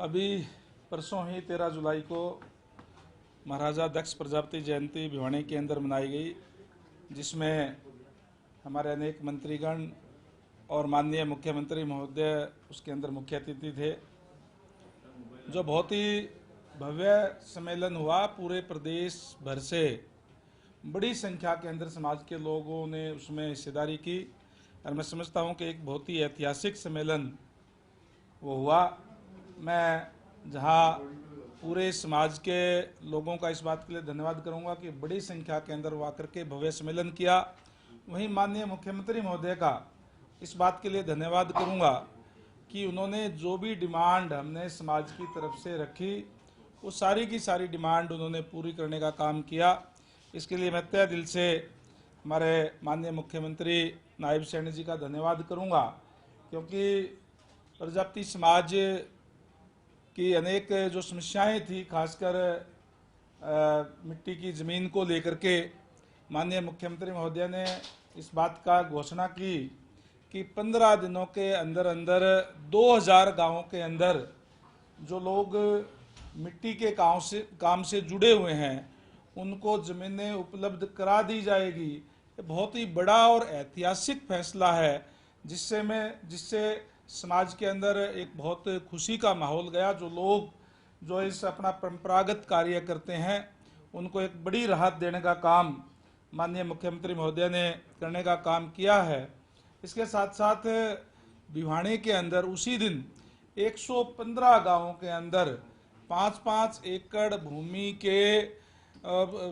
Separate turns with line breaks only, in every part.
अभी परसों ही 13 जुलाई को महाराजा दक्ष प्रजापति जयंती भिवानी के अंदर मनाई गई, जिसमें हमारे अनेक मंत्रीगण और माननीय मुख्यमंत्री महोदय उसके अंदर मुख्य अतिथि थे। जो बहुत ही भव्य सम्मेलन हुआ, पूरे प्रदेश भर से बड़ी संख्या के अंदर समाज के लोगों ने उसमें हिस्सेदारी की और मैं समझता हूं कि एक बहुत ही ऐतिहासिक सम्मेलन वो हुआ। मैं जहां पूरे समाज के लोगों का इस बात के लिए धन्यवाद करूंगा कि बड़ी संख्या के अंदर वो आकर के भव्य सम्मेलन किया, वहीं माननीय मुख्यमंत्री महोदय का इस बात के लिए धन्यवाद करूंगा कि उन्होंने जो भी डिमांड हमने समाज की तरफ से रखी, वो सारी की सारी डिमांड उन्होंने पूरी करने का काम किया। इसके लिए मैं तहे दिल से हमारे माननीय मुख्यमंत्री नायब सैनी जी का धन्यवाद करूंगा, क्योंकि प्रजापति समाज की अनेक जो समस्याएं थी, खासकर मिट्टी की ज़मीन को लेकर के माननीय मुख्यमंत्री महोदय ने इस बात का घोषणा की कि 15 दिनों के अंदर अंदर 2000 गांवों के अंदर जो लोग मिट्टी के काम से जुड़े हुए हैं उनको ज़मीनें उपलब्ध करा दी जाएगी। ये बहुत ही बड़ा और ऐतिहासिक फैसला है, जिससे समाज के अंदर एक बहुत खुशी का माहौल गया। जो लोग जो इस अपना परंपरागत कार्य करते हैं उनको एक बड़ी राहत देने का काम माननीय मुख्यमंत्री महोदय ने करने का काम किया है। इसके साथ साथ भिवानी के अंदर उसी दिन 115 गांवों के अंदर 5-5 एकड़ भूमि के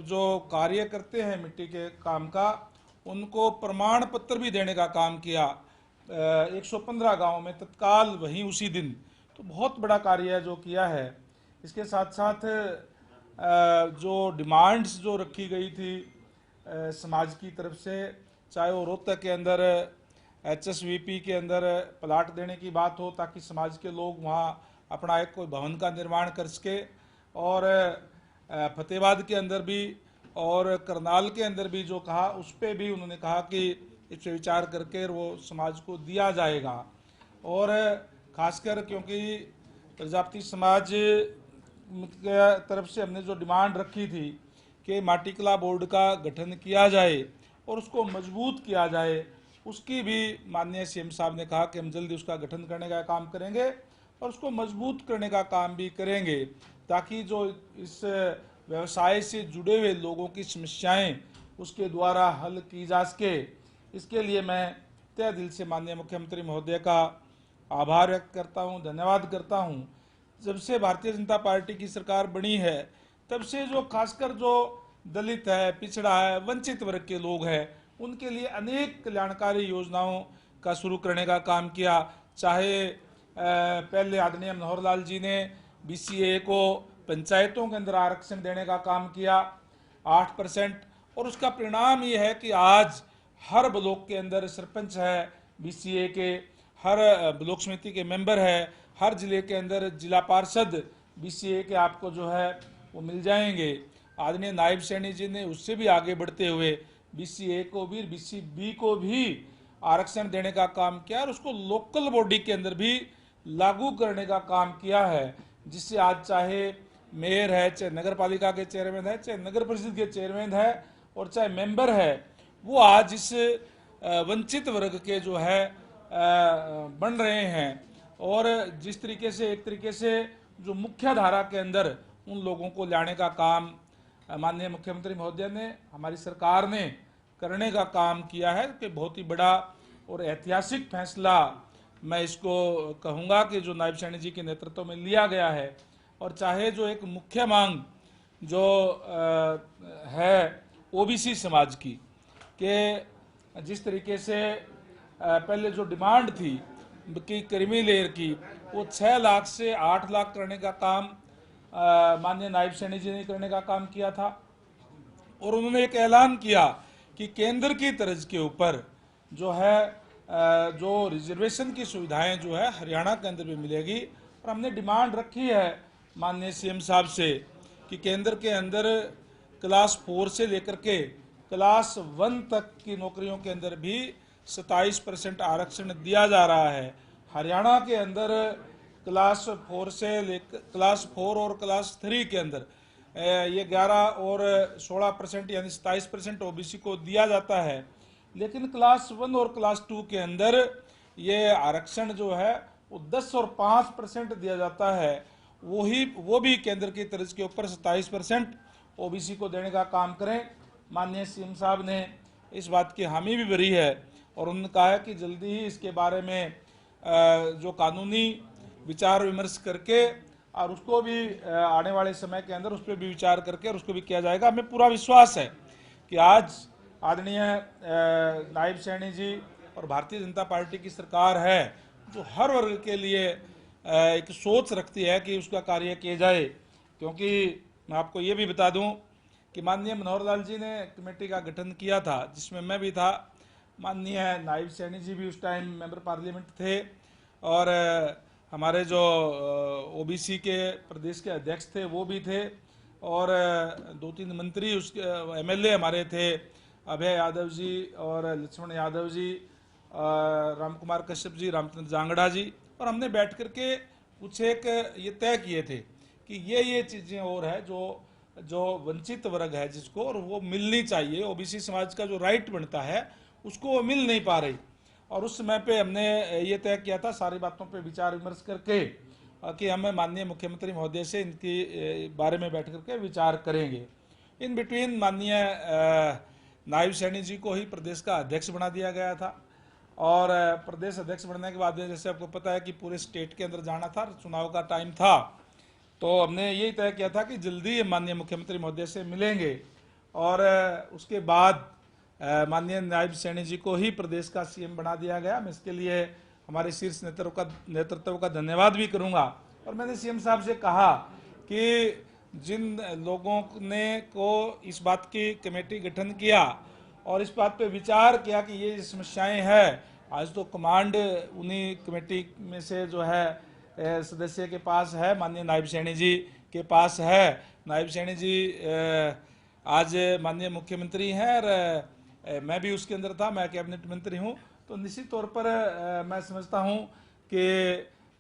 जो कार्य करते हैं मिट्टी के काम का, उनको प्रमाण पत्र भी देने का काम किया 115 गांवों में तत्काल वहीं उसी दिन। तो बहुत बड़ा कार्य है जो किया है। इसके साथ साथ जो डिमांड्स जो रखी गई थी समाज की तरफ से, चाहे वो रोहतक के अंदर HSVP के अंदर प्लाट देने की बात हो ताकि समाज के लोग वहाँ अपना एक कोई भवन का निर्माण कर सके, और फतेहाबाद के अंदर भी और करनाल के अंदर भी जो कहा उस पर भी उन्होंने कहा कि इस पर विचार करके वो समाज को दिया जाएगा। और खासकर क्योंकि प्रजापति समाज की तरफ से हमने जो डिमांड रखी थी कि माटी कला बोर्ड का गठन किया जाए और उसको मजबूत किया जाए, उसकी भी माननीय CM साहब ने कहा कि हम जल्दी उसका गठन करने का काम करेंगे और उसको मजबूत करने का काम भी करेंगे, ताकि जो इस व्यवसाय से जुड़े हुए लोगों की समस्याएं उसके द्वारा हल की जा सके। इसके लिए मैं तहे दिल से माननीय मुख्यमंत्री महोदय का आभार व्यक्त करता हूं, धन्यवाद करता हूं। जब से भारतीय जनता पार्टी की सरकार बनी है तब से जो खासकर जो दलित है, पिछड़ा है, वंचित वर्ग के लोग हैं, उनके लिए अनेक कल्याणकारी योजनाओं का शुरू करने का काम किया। चाहे पहले आदरणीय मनोहर लाल जी ने BCA को पंचायतों के अंदर आरक्षण देने का काम किया 8%, और उसका परिणाम ये है कि आज हर ब्लॉक के अंदर सरपंच है BCA के, हर ब्लॉक समिति के मेंबर है, हर जिले के अंदर जिला पार्षद BCA के आपको जो है वो मिल जाएंगे। आदरणीय नायब सैनी जी ने उससे भी आगे बढ़ते हुए BCA को भी, BCB को भी आरक्षण देने का काम किया और उसको लोकल बॉडी के अंदर भी लागू करने का काम किया है, जिससे आज चाहे मेयर है, चाहे नगर पालिका के चेयरमैन है, चाहे नगर परिषद के चेयरमैन है और चाहे मेंबर है, वो आज इस वंचित वर्ग के जो है बन रहे हैं। और जिस तरीके से एक तरीके से जो मुख्य धारा के अंदर उन लोगों को लाने का काम माननीय मुख्यमंत्री महोदय ने, हमारी सरकार ने करने का काम किया है, कि बहुत ही बड़ा और ऐतिहासिक फैसला मैं इसको कहूँगा कि जो नायब सैनी जी के नेतृत्व में लिया गया है। और चाहे जो एक मुख्य मांग जो है OBC समाज की, कि जिस तरीके से पहले जो डिमांड थी कि क्रीमी लेयर की, वो 6 लाख से 8 लाख करने का काम माननीय नायब सैनी जी ने करने का काम किया था। और उन्होंने एक ऐलान किया कि केंद्र की तर्ज के ऊपर जो है जो रिजर्वेशन की सुविधाएं जो है हरियाणा के अंदर भी मिलेगी। और हमने डिमांड रखी है माननीय CM साहब से कि केंद्र के अंदर क्लास 4 से लेकर के क्लास 1 तक की नौकरियों के अंदर भी 27% आरक्षण दिया जा रहा है। हरियाणा के अंदर क्लास 4 से लेकर क्लास 4 और क्लास 3 के अंदर ये 11 और 16% यानी 27% ओबीसी को दिया जाता है, लेकिन क्लास 1 और क्लास 2 के अंदर ये आरक्षण जो है वो 10 और 5% दिया जाता है। वो भी केंद्र की तर्ज के ऊपर 27% ओबीसी को देने का काम करें। माननीय सीएम साहब ने इस बात की हामी भी भरी है और उन्होंने कहा है कि जल्दी ही इसके बारे में जो कानूनी विचार विमर्श करके और उसको भी आने वाले समय के अंदर उस पर भी विचार करके और उसको भी किया जाएगा। हमें पूरा विश्वास है कि आज आदरणीय नायब सैनी जी और भारतीय जनता पार्टी की सरकार है जो हर वर्ग के लिए एक सोच रखती है कि उसका कार्य किया जाए। क्योंकि मैं आपको ये भी बता दूं कि माननीय मनोहर लाल जी ने कमेटी का गठन किया था जिसमें मैं भी था, माननीय नायब सैनी जी भी उस टाइम मेंबर पार्लियामेंट थे और हमारे जो ओबीसी के प्रदेश के अध्यक्ष थे वो भी थे और 2-3 मंत्री उसके एमएलए हमारे थे, अभय यादव जी और लक्ष्मण यादव जी, राम कुमार कश्यप जी, रामचंद्र जांगड़ा जी, और हमने बैठ करके कुछ एक ये तय किए थे कि ये चीज़ें और है जो वंचित वर्ग है जिसको और वो मिलनी चाहिए, ओबीसी समाज का जो राइट बनता है उसको वो मिल नहीं पा रही। और उस समय पे हमने ये तय किया था सारी बातों पे विचार विमर्श करके कि हमें माननीय मुख्यमंत्री महोदय से इनकी बारे में बैठ करके विचार करेंगे। इन बिटवीन माननीय नायब सैनी जी को ही प्रदेश का अध्यक्ष बना दिया गया था और प्रदेश अध्यक्ष बनने के बाद जैसे आपको पता है कि पूरे स्टेट के अंदर जाना था, चुनाव का टाइम था, तो हमने यही तय किया था कि जल्दी माननीय मुख्यमंत्री महोदय से मिलेंगे और उसके बाद माननीय नायब सैनी जी को ही प्रदेश का सीएम बना दिया गया। मैं इसके लिए हमारे शीर्ष नेतृत्व का धन्यवाद भी करूंगा। और मैंने सीएम साहब से कहा कि जिन लोगों ने को इस बात की कमेटी गठन किया और इस बात पे विचार किया कि ये समस्याएं हैं, आज तो कमांड उन्हीं कमेटी में से जो है सदस्य के पास है, माननीय नायब सैनी जी के पास है। नायब सैनी जी आज माननीय मुख्यमंत्री हैं और मैं भी उसके अंदर था, मैं कैबिनेट मंत्री हूं, तो निश्चित तौर पर मैं समझता हूं कि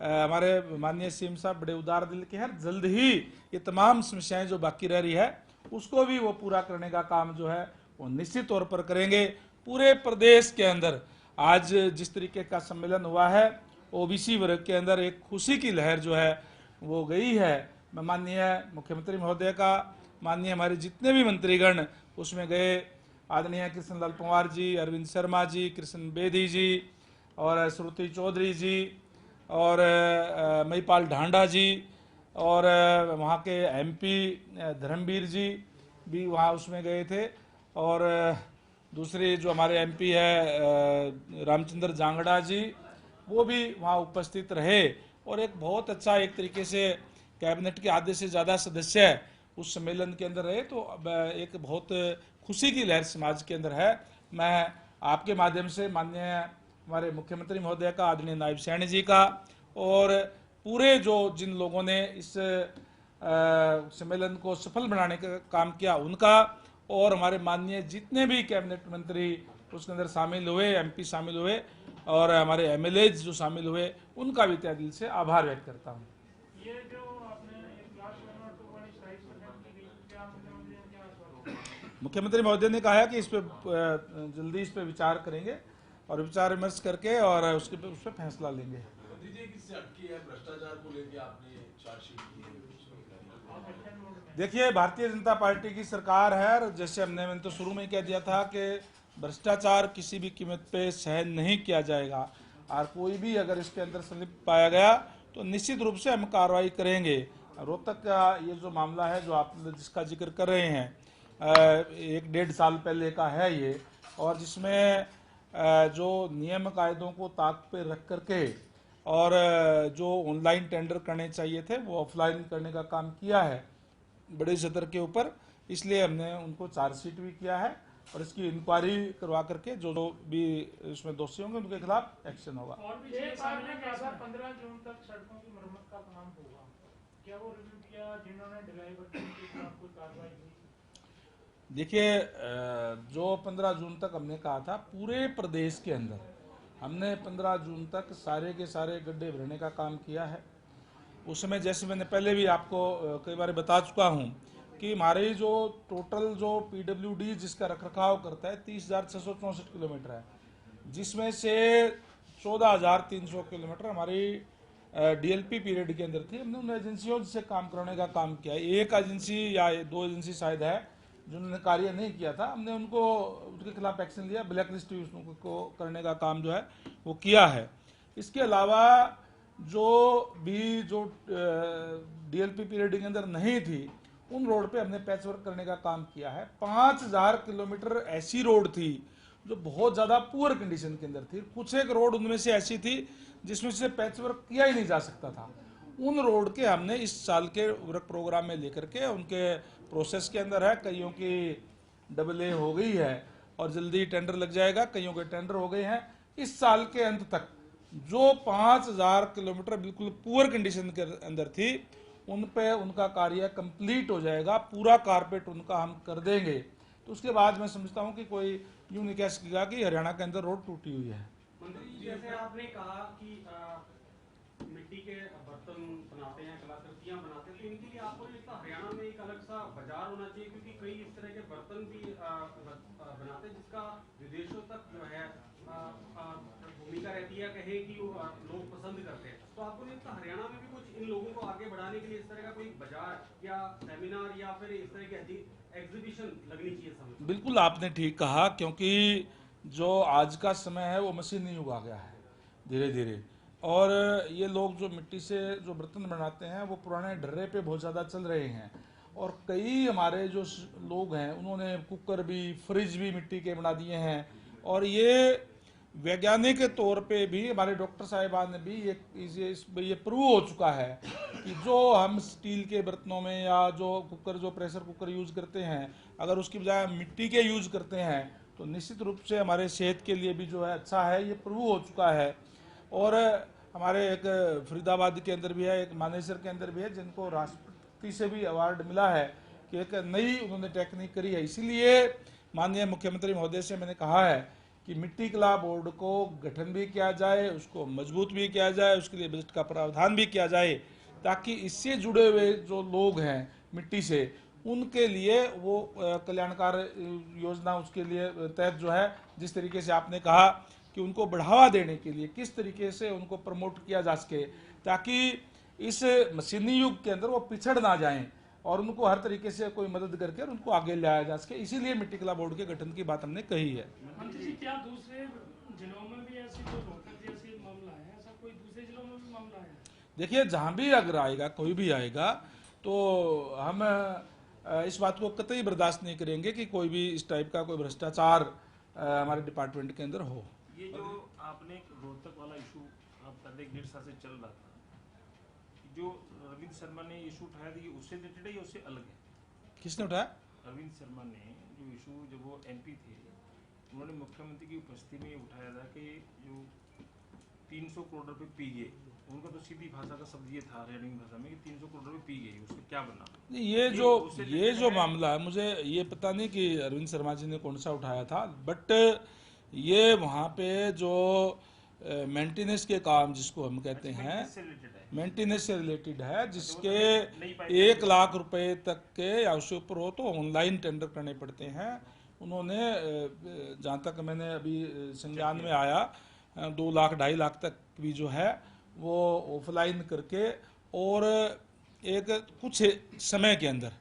हमारे माननीय सीएम साहब बड़े उदार दिल के हैं। जल्द ही ये तमाम समस्याएं जो बाकी रह रही है उसको भी वो पूरा करने का काम जो है वो निश्चित तौर पर करेंगे। पूरे प्रदेश के अंदर आज जिस तरीके का सम्मेलन हुआ है, ओबीसी वर्ग के अंदर एक खुशी की लहर जो है वो गई है। मैं माननीय मुख्यमंत्री महोदय का, माननीय हमारे जितने भी मंत्रीगण उसमें गए, आदरणीय कृष्ण लाल पंवार जी, अरविंद शर्मा जी, कृष्ण बेदी जी और श्रुति चौधरी जी और महिपाल ढांडा जी और वहाँ के एमपी धर्मवीर जी भी वहाँ उसमें गए थे और दूसरे जो हमारे एमपी है रामचंद्र जांगड़ा जी वो भी वहाँ उपस्थित रहे और एक बहुत अच्छा एक तरीके से कैबिनेट के आधे से ज़्यादा सदस्य उस सम्मेलन के अंदर रहे। तो अब एक बहुत खुशी की लहर समाज के अंदर है। मैं आपके माध्यम से माननीय हमारे मुख्यमंत्री महोदय का, आदरणीय नायब सैनी जी का और पूरे जो जिन लोगों ने इस सम्मेलन को सफल बनाने का काम किया उनका और हमारे माननीय जितने भी कैबिनेट मंत्री उसके अंदर शामिल हुए, एमपी शामिल हुए और हमारे एमएलए जो शामिल हुए उनका भी तहे दिल से आभार व्यक्त करता हूँ।
ये जो आपने क्लास 1 और 2 वाली साइड की गई, क्या
मुख्यमंत्री महोदय ने कहा है कि इस पर जल्दी इस पर विचार करेंगे और विचार विमर्श करके और उस पर फैसला लेंगे।
भ्रष्टाचार को लेकर आपने चार्जशीट की है।
देखिए, भारतीय जनता पार्टी की सरकार है और जैसे मैंने तो शुरू में कह दिया था कि भ्रष्टाचार किसी भी कीमत पे सहन नहीं किया जाएगा और कोई भी अगर इसके अंदर संलिप्त पाया गया तो निश्चित रूप से हम कार्रवाई करेंगे। रोहतक का ये जो मामला है जो आप जिसका जिक्र कर रहे हैं, 1-1.5 साल पहले का है ये, और जिसमें जो नियम कायदों को ताक पे रख करके और जो ऑनलाइन टेंडर करने चाहिए थे वो ऑफलाइन करने का काम किया है बड़े सदर के ऊपर, इसलिए हमने उनको चार्जशीट भी किया है और इसकी इंक्वायरी करवा करके जो भी इसमें दोषी होंगे उनके खिलाफ एक्शन होगा।
और भी 15 जून तक सड़कों की मरम्मत का काम होगा, क्या वो रिव्यू किया जिन्होंने ड्राइवर के खिलाफ कोई कार्रवाई हुई?
देखिए, जो 15 जून तक हमने कहा था पूरे प्रदेश के अंदर हमने 15 जून तक सारे के सारे गड्ढे भरने का काम किया है उस समय जैसे मैंने पहले भी आपको कई बार बता चुका हूँ कि हमारे जो टोटल जो PWD जिसका रखरखाव करता है 30,664 किलोमीटर है, जिसमें से 14,300 किलोमीटर हमारी DLP पीरियड के अंदर थी। हमने उन एजेंसियों से काम कराने का काम किया है। एक एजेंसी या दो एजेंसी शायद है जिन्होंने कार्य नहीं किया था, हमने उनको उनके खिलाफ एक्शन लिया, ब्लैक लिस्ट को करने का काम जो है वो किया है। इसके अलावा जो DLP पीरियड के अंदर नहीं थी उन रोड पे हमने पैच वर्क करने का काम किया है। 5,000 किलोमीटर ऐसी रोड थी जो बहुत ज़्यादा पुअर कंडीशन के अंदर थी। कुछ एक रोड उनमें से ऐसी थी जिसमें से पैच वर्क किया ही नहीं जा सकता था। उन रोड के हमने इस साल के वर्क प्रोग्राम में लेकर के उनके प्रोसेस के अंदर है। कईयों की AA हो गई है और जल्दी टेंडर लग जाएगा, कईयों के टेंडर हो गए हैं। इस साल के अंत तक जो 5,000 किलोमीटर बिल्कुल पुअर कंडीशन के अंदर थी उन पे उनका कार्य कंप्लीट हो जाएगा, पूरा कारपेट उनका हम कर देंगे। तो उसके बाद मैं समझता हूँ कि कोई यूं नहीं कह सकेगा कि हरियाणा के अंदर रोड टूटी हुई है।
मंत्री जी, जैसे आपने कहा कि मिट्टी के बर्तन बनाते हैं, कलाकृतियां बनाते हैं, तो इनके लिए आपको लगता है हरियाणा में एक अलग सा बाजार होना चाहिए, क्योंकि कई इस तरह के बर्तन भी बनाते हैं जिसका विदेशों तक जो है भूमिका रहती है, कहे कि लोग पसंद करते हैं। तो आपको नहीं लगता हरियाणा में भी कुछ इन लोगों को आगे बढ़ाने के लिए इस तरह का कोई बाजार या सेमिनार या फिर इस तरह की एग्जीबिशन लगनी चाहिए समय?
बिल्कुल आपने ठीक कहा, क्योंकि जो आज का समय है वो मशीनी युग आ गया है धीरे धीरे। और ये लोग जो मिट्टी से जो बर्तन बनाते हैं वो पुराने ढर्रे पे बहुत ज़्यादा चल रहे हैं। और कई हमारे जो लोग हैं उन्होंने कुकर भी, फ्रिज भी मिट्टी के बना दिए हैं। और ये वैज्ञानिक के तौर पे भी हमारे डॉक्टर साहिबान ने भी ये प्रूव हो चुका है कि जो हम स्टील के बर्तनों में या जो कुकर, जो प्रेशर कुकर यूज़ करते हैं, अगर उसकी बजाय मिट्टी के यूज़ करते हैं तो निश्चित रूप से हमारे सेहत के लिए भी जो है अच्छा है। ये प्रूव हो चुका है। और हमारे एक फरीदाबाद के अंदर भी है, एक मानेसर के अंदर भी है, जिनको राष्ट्रपति से भी अवार्ड मिला है कि एक नई उन्होंने टेक्निक करी है। इसीलिए माननीय मुख्यमंत्री महोदय से मैंने कहा है कि मिट्टी कला बोर्ड को गठन भी किया जाए, उसको मजबूत भी किया जाए, उसके लिए बजट का प्रावधान भी किया जाए, ताकि इससे जुड़े हुए जो लोग हैं मिट्टी से, उनके लिए वो कल्याणकार योजना उसके लिए तहत जो है, जिस तरीके से आपने कहा कि उनको बढ़ावा देने के लिए किस तरीके से उनको प्रमोट किया जा सके, ताकि इस मशीनी युग के अंदर वो पिछड़ ना जाएं और उनको हर तरीके से कोई मदद करके उनको आगे लाया जा सके। इसीलिए मिट्टी कला बोर्ड के गठन की बात हमने कही है।
मंत्री जी, क्या दूसरे जिलों में भी ऐसी कोई रोहतक जैसी मामला है? ऐसा कोई दूसरे जिलों में भी मामला है?
देखिए, जहाँ भी अगर आएगा, कोई भी आएगा, तो हम इस बात को कतई बर्दाश्त नहीं करेंगे कि कोई भी इस टाइप का कोई भ्रष्टाचार हमारे डिपार्टमेंट के अंदर हो।
ये जो आपने रोहतक वाला इशू आप पहले 1.5 साल से चल रहा था, जो अरविंद शर्मा ने इशू उठाया था, ये उससे रिलेटेड है या उससे अलग है?
किसने उठाया?
अरविंद शर्मा ने जो इशू, जब वो MP थे, उन्होंने मुख्यमंत्री की उपस्थिति में उठाया था कि जो 300 करोड़ रुपए पी गए, उनका तो सीधी भाषा का शब्द ये था हरियाणवी भाषा में कि 300 करोड़ रुपए पी गई, उसका क्या बना?
ये जो मामला है, मुझे ये पता नहीं कि अरविंद शर्मा जी ने कौन सा उठाया था, बट ये वहाँ पे जो मेंटेनेंस के काम जिसको हम कहते हैं, मेंटेनेंस से रिलेटेड है, जिसके 1 लाख रुपए तक के या उससे ऊपर हो तो ऑनलाइन टेंडर करने पड़ते हैं। उन्होंने जहाँ तक मैंने अभी संज्ञान में आया, 2 लाख 2.5 लाख तक भी जो है वो ऑफलाइन करके, और एक कुछ समय के अंदर,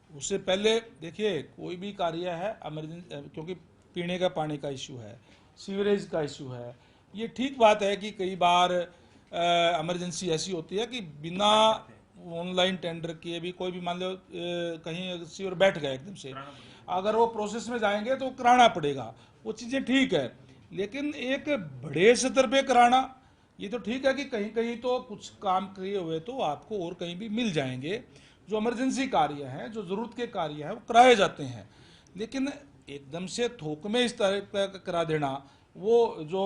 उससे पहले देखिए कोई भी कार्य है इमरजेंसी, क्योंकि पीने का पानी का इशू है, सीवरेज का इशू है। ये ठीक बात है कि कई बार इमरजेंसी ऐसी होती है कि बिना ऑनलाइन टेंडर किए भी कोई भी, मान लो कहीं सीवर बैठ गया एकदम से, अगर वो प्रोसेस में जाएंगे तो कराना पड़ेगा, वो चीज़ें ठीक है। लेकिन एक बड़े स्तर पे कराना, ये तो ठीक है कि कहीं कहीं तो कुछ काम किए हुए तो आपको और कहीं भी मिल जाएंगे। जो इमरजेंसी कार्य हैं, जो ज़रूरत के कार्य हैं, वो कराए जाते हैं। लेकिन एकदम से थोक में इस तरह का करा देना, वो जो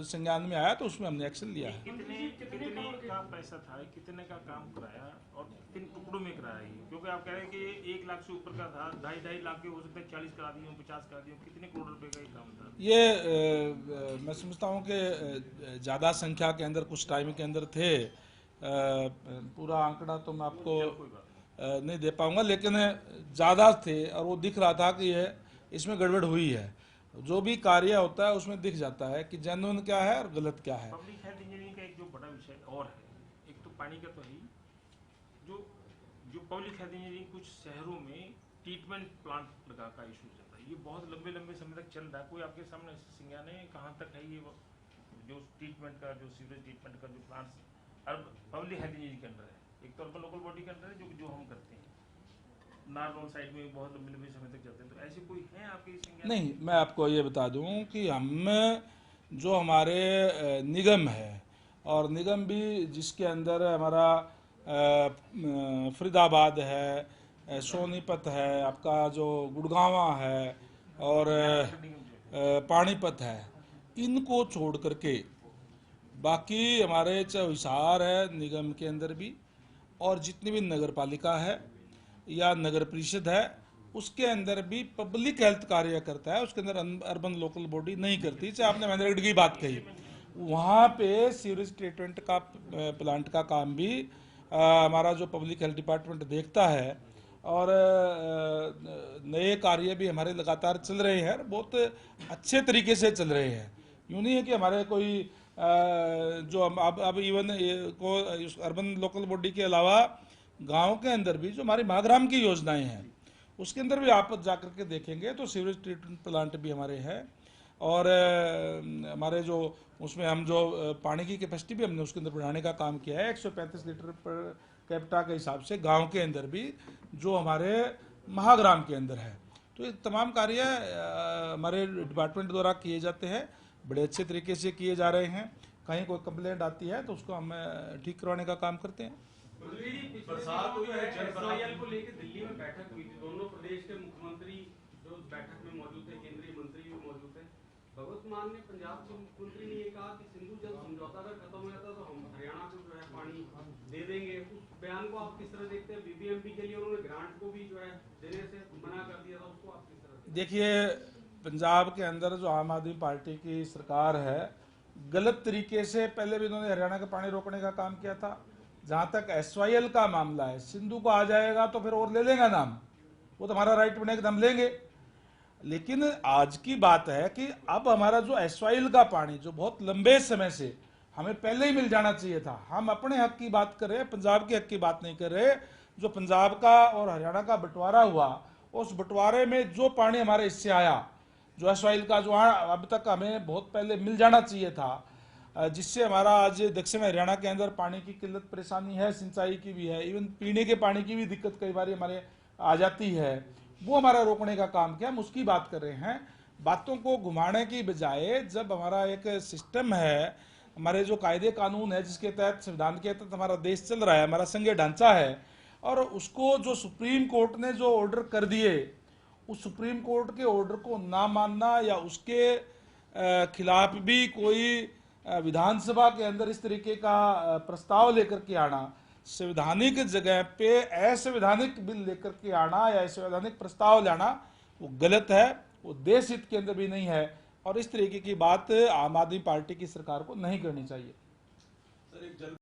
संज्ञान में आया तो उसमें हमने एक्शन लिया है।
कितने का पैसा था, कितने का काम कराया और किन टुकड़ों में कराया? क्योंकि आप कह रहे हैं कि 1 लाख से ऊपर का था, 2.5 लाख के हो सकते हैं, 40 करा दिए, 50 करा दिए, कितने करोड़ रुपए का ये काम था?
ये मैं समझता हूँ कि ज़्यादा संख्या के अंदर कुछ टाइम के अंदर थे पूरा आंकड़ा तो मैं आपको नहीं दे पाऊंगा, लेकिन ज़्यादा थे और वो दिख रहा था कि ये इसमें गड़बड़ हुई है। जो भी कार्य होता है उसमें दिख जाता है कि जेन्युइन क्या है और गलत क्या है।
पब्लिक हेल्थ इंजीनियरिंग का एक जो बड़ा विषय और है, एक तो पानी का तो है ही, जो पब्लिक हेल्थ इंजीनियरिंग कुछ शहरों में ट्रीटमेंट प्लांट लगा का इशू चलता है, ये बहुत लंबे समय तक चल रहा है। कोई आपके सामने संज्ञान है कहाँ तक है ये जो ट्रीटमेंट का, जो सीवरेज ट्रीटमेंट का जो प्लांट्स पब्लिक हेल्थ इंजीनियरिंग के अंदर है, एक तो अर्बन लोकल बॉडी के अंदर है जो हम करते हैं, नारनौल साइड में बहुत लंबे समय तक चलते हैं। तो ऐसे कोई है आपके संज्ञान?
नहीं, मैं आपको ये बता दूं कि हम जो हमारे निगम है, और निगम भी जिसके अंदर हमारा फरीदाबाद है, सोनीपत है, आपका जो गुड़गांवा है और पानीपत है, इनको छोड़ करके बाकी हमारे चाहे हिसार है निगम के अंदर भी, और जितनी भी नगर पालिका है या नगर परिषद है उसके अंदर भी पब्लिक हेल्थ कार्य करता है, उसके अंदर अर्बन लोकल बॉडी नहीं करती। चाहे आपने महेंद्रगढ़ की बात कही, वहाँ पे सीवरेज ट्रीटमेंट का प्लांट का काम भी हमारा जो पब्लिक हेल्थ डिपार्टमेंट देखता है, और नए कार्य भी हमारे लगातार चल रहे हैं, बहुत अच्छे तरीके से चल रहे हैं। यूँ नहीं है कि हमारे कोई जो अब इवन को अर्बन लोकल बॉडी के अलावा गांव के अंदर भी जो हमारी महाग्राम की योजनाएं हैं उसके अंदर भी आप जाकर के देखेंगे तो सीवरेज ट्रीटमेंट प्लांट भी हमारे हैं, और हमारे जो उसमें हम जो पानी की कैपेसिटी भी हमने उसके अंदर बढ़ाने का काम किया है। 135 लीटर पर कैपिटा के हिसाब से गांव के अंदर भी जो हमारे महाग्राम के अंदर है। तो ये तमाम कार्य हमारे डिपार्टमेंट द्वारा किए जाते हैं, बड़े अच्छे तरीके से किए जा रहे हैं। कहीं कोई कंप्लेंट आती है तो उसको हम ठीक करवाने का काम करते हैं।
बरसात हुई है,
SYL को लेकर दिल्ली में बैठक हुई थी, दोनों प्रदेश के मुख्यमंत्री जो बैठक में मौजूद थे, केंद्रीय मंत्री भी मौजूद थे। भगवंत मान ने पंजाब के मुख्यमंत्री ने ये कहा कि सिंधु जल समझौता अगर खत्म हो जाता तो हम हरियाणा को जो है पानी दे देंगे। उस बयान को आप किस तरह देखते हैं? BBMP के लिए उन्होंने ग्रांट को भी जो है देने से मना कर दिया था, उसको आप किस तरह?
देखिए, पंजाब के अंदर जो आम आदमी पार्टी की सरकार है, गलत तरीके से पहले भी उन्होंने हरियाणा का पानी रोकने का काम किया था। जहां तक SYL का मामला है, सिंधु को आ जाएगा तो फिर और ले लेगा नाम, वो तो हमारा राइट बनेगा तो हम लेंगे। लेकिन आज की बात है कि अब हमारा जो SYL का पानी जो बहुत लंबे समय से हमें पहले ही मिल जाना चाहिए था, हम अपने हक की बात कर रहे हैं, पंजाब के हक की बात नहीं कर रहे। जो पंजाब का और हरियाणा का बंटवारा हुआ, उस बंटवारे में जो पानी हमारे इससे आया, जो SYL का जो अब तक हमें बहुत पहले मिल जाना चाहिए था, जिससे हमारा आज दक्षिण हरियाणा के अंदर पानी की किल्लत परेशानी है, सिंचाई की भी है, इवन पीने के पानी की भी दिक्कत कई बार हमारे आ जाती है, वो हमारा रोकने का काम किया। हम उसकी बात कर रहे हैं। बातों को घुमाने की बजाय जब हमारा एक सिस्टम है, हमारे जो कायदे कानून है जिसके तहत संविधान के तहत हमारा देश चल रहा है, हमारा संघीय ढांचा है, और उसको जो सुप्रीम कोर्ट ने जो ऑर्डर कर दिए, उस सुप्रीम कोर्ट के ऑर्डर को ना मानना या उसके खिलाफ भी कोई विधानसभा के अंदर इस तरीके का प्रस्ताव लेकर के आना, संवैधानिक जगह पे असंवैधानिक बिल लेकर के आना या असंवैधानिक प्रस्ताव लाना, वो गलत है, वो देश हित के अंदर भी नहीं है, और इस तरीके की बात आम आदमी पार्टी की सरकार को नहीं करनी चाहिए।
सर, एक